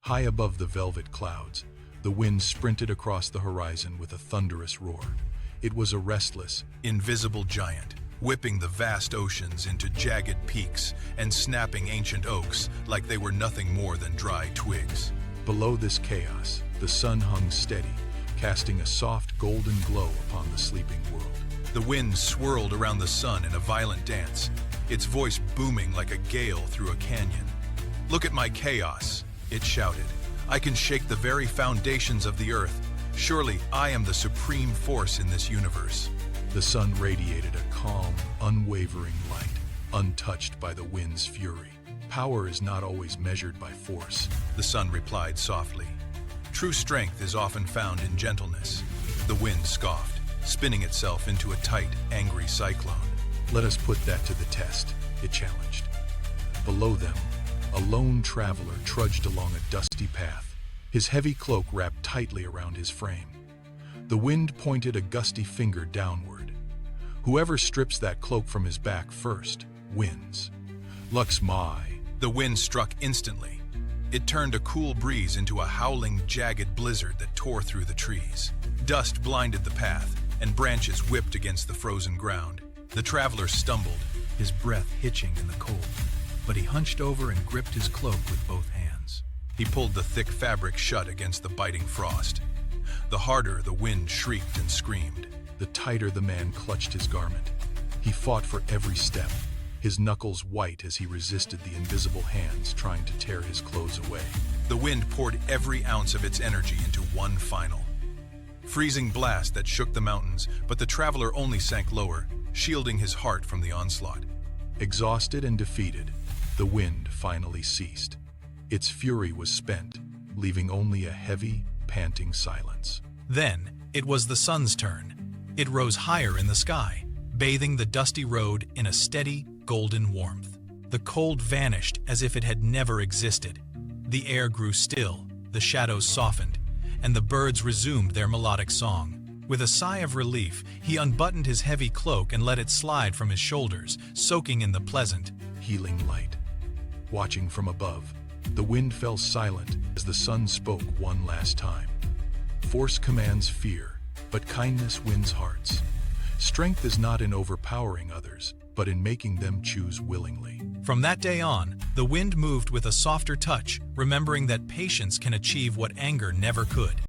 High above the velvet clouds, the wind sprinted across the horizon with a thunderous roar. It was a restless, invisible giant, whipping the vast oceans into jagged peaks and snapping ancient oaks like they were nothing more than dry twigs. Below this chaos, the sun hung steady, casting a soft golden glow upon the sleeping world. The wind swirled around the sun in a violent dance, its voice booming like a gale through a canyon. "Look at my chaos," it shouted. "I can shake the very foundations of the earth. Surely I am the supreme force in this universe." The sun radiated a calm, unwavering light, untouched by the wind's fury. "Power is not always measured by force," the sun replied softly. "True strength is often found in gentleness." The wind scoffed, spinning itself into a tight, angry cyclone. "Let us put that to the test," it challenged. Below them, a lone traveler trudged along a dusty path, his heavy cloak wrapped tightly around his frame. The wind pointed a gusty finger downward. "Whoever strips that cloak from his back first wins." "Lux my!" The wind struck instantly. It turned a cool breeze into a howling, jagged blizzard that tore through the trees. Dust blinded the path, and branches whipped against the frozen ground. The traveler stumbled, his breath hitching in the cold, but he hunched over and gripped his cloak with both hands. He pulled the thick fabric shut against the biting frost. The harder the wind shrieked and screamed, the tighter the man clutched his garment. He fought for every step, his knuckles white as he resisted the invisible hands trying to tear his clothes away. The wind poured every ounce of its energy into one final freezing blast that shook the mountains, but the traveler only sank lower, shielding his heart from the onslaught. Exhausted and defeated, the wind finally ceased. Its fury was spent, leaving only a heavy, panting silence. Then, it was the sun's turn. It rose higher in the sky, bathing the dusty road in a steady, golden warmth. The cold vanished as if it had never existed. The air grew still, the shadows softened, and the birds resumed their melodic song. With a sigh of relief, he unbuttoned his heavy cloak and let it slide from his shoulders, soaking in the pleasant, healing light. Watching from above, the wind fell silent as the sun spoke one last time. "Force commands fear, but kindness wins hearts. Strength is not in overpowering others, but in making them choose willingly." From that day on, the wind moved with a softer touch, remembering that patience can achieve what anger never could.